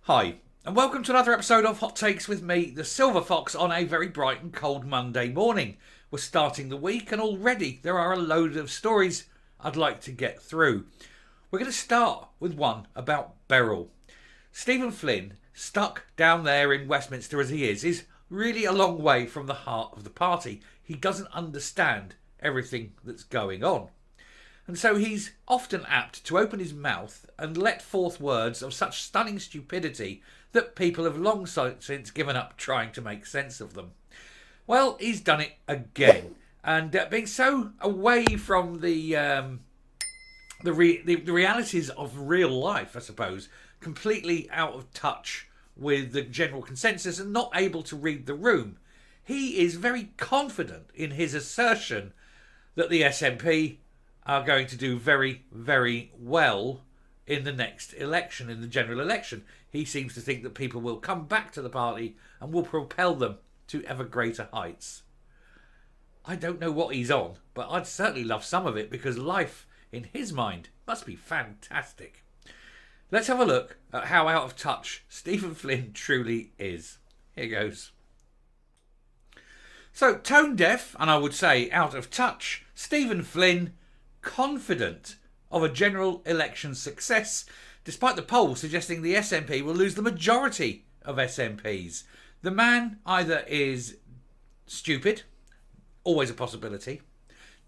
Hi, and welcome to another episode of Hot Takes with me, the Silver Fox, on a very bright and cold Monday morning. We're starting the week, and already there are a load of stories I'd like to get through. We're going to start with one about Beryl. Stephen Flynn, stuck down there in Westminster as he is really a long way from the heart of the party. He doesn't understand everything that's going on. And so he's often apt to open his mouth and let forth words of such stunning stupidity that people have long since given up trying to make sense of them. Well, he's done it again. And being so away from the realities of real life, I suppose, completely out of touch with the general consensus and not able to read the room, he is very confident in his assertion that the SNP are going to do very, very well in the next election, in the general election. He seems to think that people will come back to the party and will propel them to ever greater heights. I don't know what he's on, but I'd certainly love some of it because life, in his mind, must be fantastic. Let's have a look at how out of touch Stephen Flynn truly is. Here goes. So, tone deaf, and I would say out of touch, Stephen Flynn confident of a general election success, despite the polls suggesting the SNP will lose the majority of SNPs. The man either is stupid, always a possibility,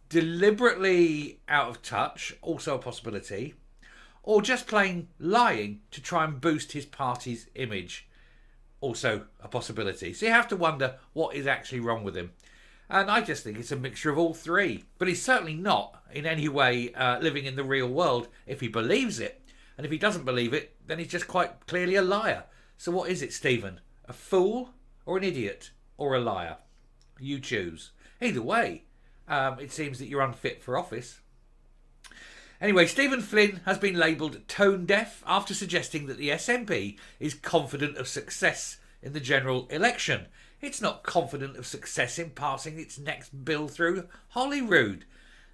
deliberately out of touch, also a possibility, or just plain lying to try and boost his party's image, also a possibility. So you have to wonder what is actually wrong with him. And I just think it's a mixture of all three. But he's certainly not in any way living in the real world if he believes it. And if he doesn't believe it, then he's just quite clearly a liar. So what is it, Stephen? A fool or an idiot or a liar? You choose. Either way, it seems that you're unfit for office. Anyway, Stephen Flynn has been labelled tone deaf after suggesting that the SNP is confident of success in the general election. It's not confident of success in passing its next bill through Holyrood.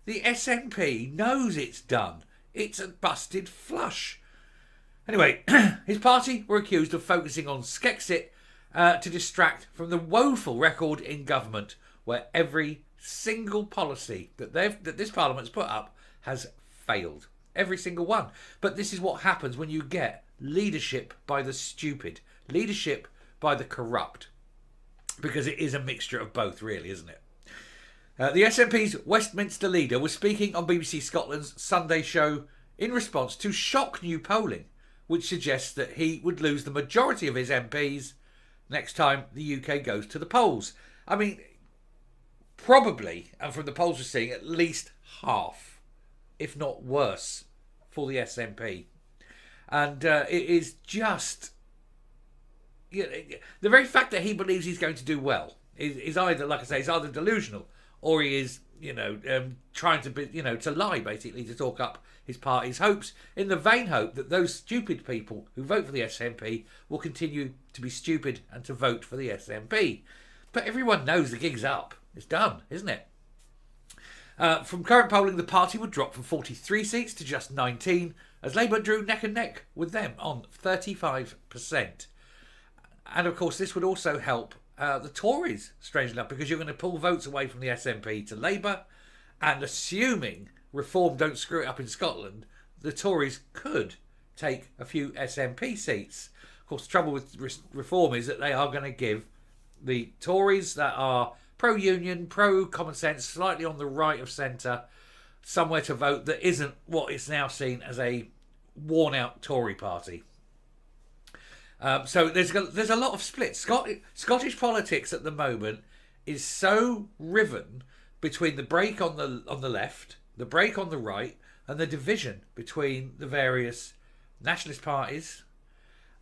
The SNP knows it's done. It's a busted flush. Anyway, his party were accused of focusing on Skexit to distract from the woeful record in government where every single policy that this Parliament's put up has failed. Every single one. But this is what happens when you get leadership by the stupid, leadership by the corrupt. Because it is a mixture of both, really, isn't it? The SNP's Westminster leader was speaking on BBC Scotland's Sunday show in response to shock new polling, which suggests that he would lose the majority of his MPs next time the UK goes to the polls. I mean, probably, and from the polls we're seeing, at least half, if not worse, for the SNP. And it is just... the very fact that he believes he's going to do well is either, like I say, is either delusional or he is, trying to be, to lie, basically, to talk up his party's hopes in the vain hope that those stupid people who vote for the SNP will continue to be stupid and to vote for the SNP. But everyone knows the gig's up. It's done, isn't it? From current polling, the party would drop from 43 seats to just 19, as Labour drew neck and neck with them on 35%. And of course, this would also help the Tories, strangely enough, because you're going to pull votes away from the SNP to Labour. And assuming Reform don't screw it up in Scotland, the Tories could take a few SNP seats. Of course, the trouble with Reform is that they are going to give the Tories that are pro-union, pro-common sense, slightly on the right of centre, somewhere to vote that isn't what is now seen as a worn-out Tory party. So there's a lot of splits. Scottish politics at the moment is so riven between the break on the left, the break on the right, and the division between the various nationalist parties,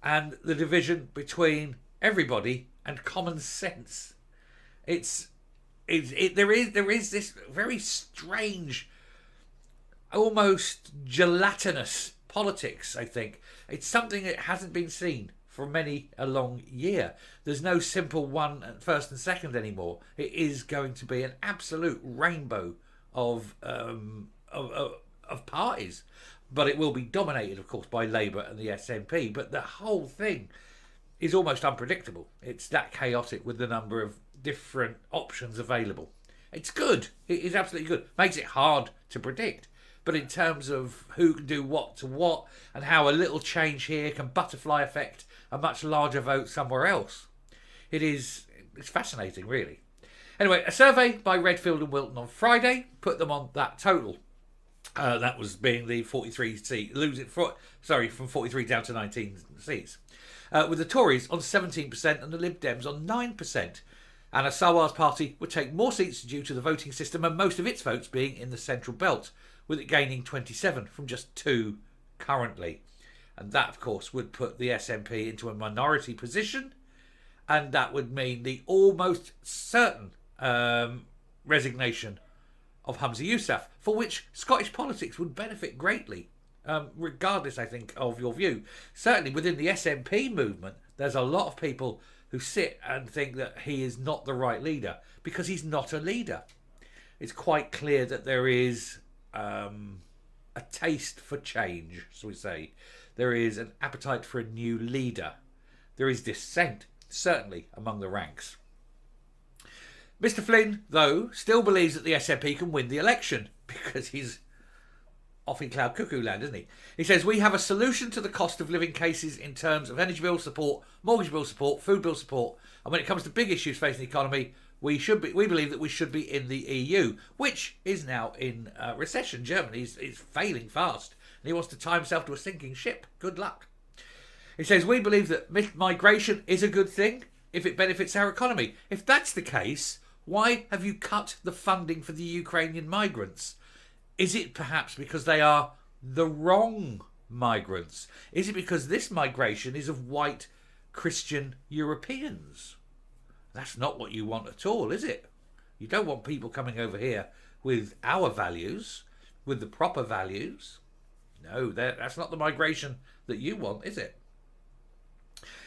and the division between everybody and common sense. There is this very strange, almost gelatinous politics. I think it's something that hasn't been seen for many a long year. There's no simple one at first and second anymore. It is going to be an absolute rainbow of parties. but it will be dominated, of course, by Labour and the SNP. But the whole thing is almost unpredictable. It's that chaotic with the number of different options available. It's good. It is absolutely good. Makes it hard to predict. But in terms of who can do what to what and how a little change here can butterfly affect a much larger vote somewhere else, it's fascinating, really. Anyway, a survey by Redfield and Wilton on Friday put them on that total. That was being the 43 seat, from 43 down to 19 seats. With the Tories on 17% and the Lib Dems on 9%. Anna Sawal's party would take more seats due to the voting system and most of its votes being in the central belt, with it gaining 27 from just 2 currently. And that, of course, would put the SNP into a minority position, and that would mean the almost certain resignation of Humza Yousaf, for which Scottish politics would benefit greatly, regardless, I think, of your view. Certainly within the SNP movement, there's a lot of people who sit and think that he is not the right leader, because he's not a leader. It's quite clear that there is a taste for change, so we say. There is an appetite for a new leader. There is dissent, certainly, among the ranks. Mr. Flynn, though, still believes that the SNP can win the election, because he's off in cloud cuckoo land, isn't he? He says, we have a solution to the cost of living cases in terms of energy bill support, mortgage bill support, food bill support, and when it comes to big issues facing the economy, we believe that we should be in the EU, which is now in recession. Germany is failing fast, and he wants to tie himself to a sinking ship. Good luck. He says, we believe that migration is a good thing if it benefits our economy. If that's the case, why have you cut the funding for the Ukrainian migrants? Is it perhaps because they are the wrong migrants? Is it because this migration is of white Christian Europeans? That's not what you want at all, is it? You don't want people coming over here with our values, with the proper values. No, that's not the migration that you want, is it?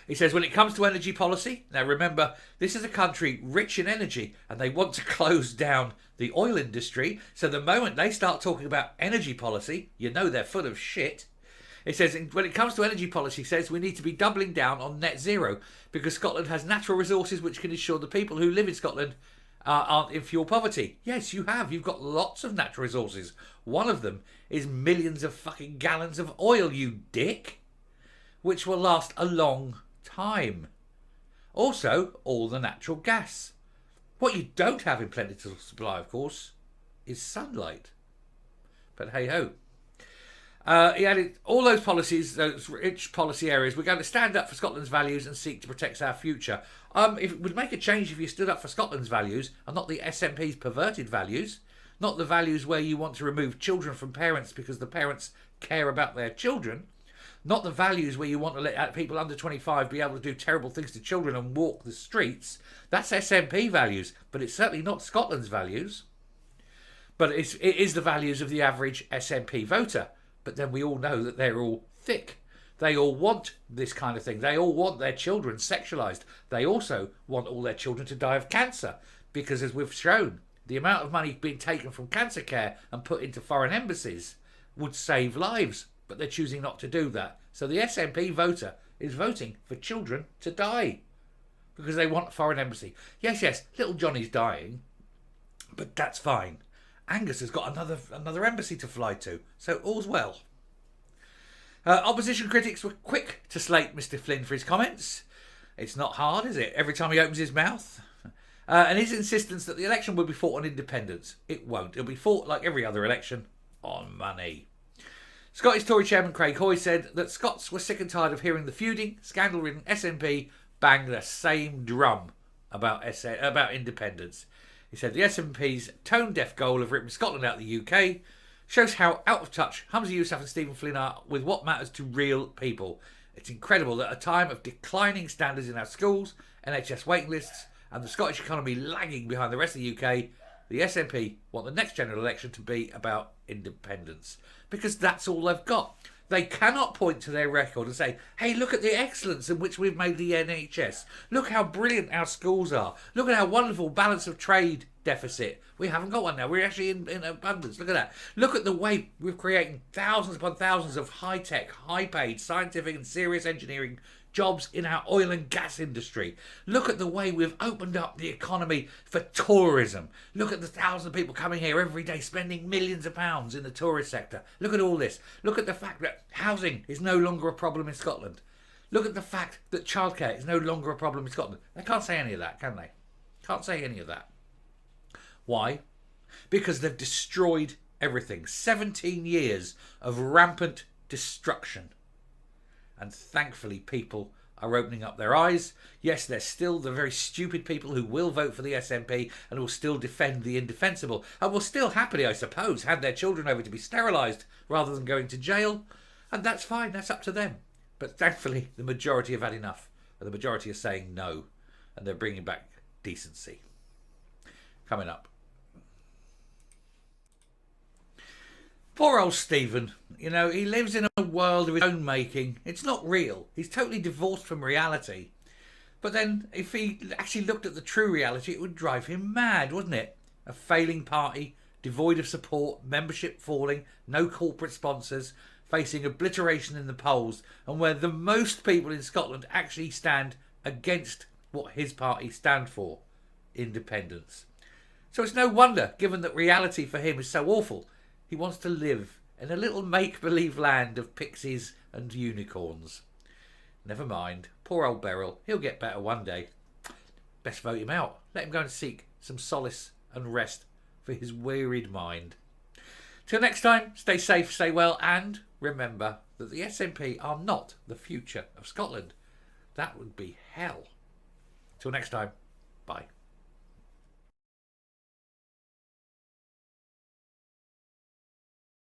He says, when it comes to energy policy, now remember, this is a country rich in energy and they want to close down the oil industry. So the moment they start talking about energy policy, you know they're full of shit. It says, when it comes to energy policy, he says we need to be doubling down on net zero because Scotland has natural resources which can ensure the people who live in Scotland aren't in fuel poverty. Yes, you have. You've got lots of natural resources. One of them is millions of fucking gallons of oil, you dick, which will last a long time. Also, all the natural gas. What you don't have in plentiful supply, of course, is sunlight. But hey ho. He added, all those policies, those rich policy areas, we're going to stand up for Scotland's values and seek to protect our future. If it would make a change if you stood up for Scotland's values and not the SNP's perverted values, not the values where you want to remove children from parents because the parents care about their children, not the values where you want to let people under 25 be able to do terrible things to children and walk the streets. That's SNP values, but it's certainly not Scotland's values. But it is the values of the average SNP voter. But then we all know that they're all thick. They all want this kind of thing. They all want their children sexualised. They also want all their children to die of cancer. Because as we've shown, the amount of money being taken from cancer care and put into foreign embassies would save lives. But they're choosing not to do that. So the SNP voter is voting for children to die. Because they want a foreign embassy. Yes, little Johnny's dying. But that's fine. Angus has got another embassy to fly to, so all's well. Opposition critics were quick to slate Mr. Flynn for his comments. It's not hard, is it? Every time he opens his mouth. And his insistence that the election will be fought on independence. It won't. It'll be fought, like every other election, on money. Scottish Tory chairman Craig Hoy said that Scots were sick and tired of hearing the feuding, scandal-ridden SNP bang the same drum about independence. He said the SNP's tone-deaf goal of ripping Scotland out of the UK shows how out of touch Humza Yousaf and Stephen Flynn are with what matters to real people. It's incredible that at a time of declining standards in our schools, NHS waiting lists, and the Scottish economy lagging behind the rest of the UK, the SNP want the next general election to be about independence. Because that's all they've got. They cannot point to their record and say, hey, look at the excellence in which we've made the NHS. Look how brilliant our schools are. Look at how wonderful balance of trade deficit. We haven't got one now. We're actually in abundance. Look at that. Look at the way we're creating thousands upon thousands of high-tech, high-paid, scientific and serious engineering jobs in our oil and gas industry. Look at the way we've opened up the economy for tourism. Look at the thousands of people coming here every day, spending millions of pounds in the tourist sector. Look at all this. Look at the fact that housing is no longer a problem in Scotland. Look at the fact that childcare is no longer a problem in Scotland. They can't say any of that, can they? Can't say any of that. Why? Because they've destroyed everything. 17 years of rampant destruction. And thankfully people are opening up their eyes. Yes, there's still the very stupid people who will vote for the SNP and will still defend the indefensible and will still happily, I suppose, hand their children over to be sterilised rather than going to jail. And that's fine, that's up to them. But thankfully the majority have had enough. And the majority are saying no. And they're bringing back decency. Coming up. Poor old Stephen, you know, he lives in a world of his own making. It's not real. He's totally divorced from reality. But then, if he actually looked at the true reality, it would drive him mad, wouldn't it? A failing party, devoid of support, membership falling, no corporate sponsors, facing obliteration in the polls, and where the most people in Scotland actually stand against what his party stand for, independence. So it's no wonder, given that reality for him is so awful, he wants to live in a little make-believe land of pixies and unicorns. Never mind. Poor old Beryl. He'll get better one day. Best vote him out. Let him go and seek some solace and rest for his wearied mind. Till next time, stay safe, stay well, and remember that the SNP are not the future of Scotland. That would be hell. Till next time, bye.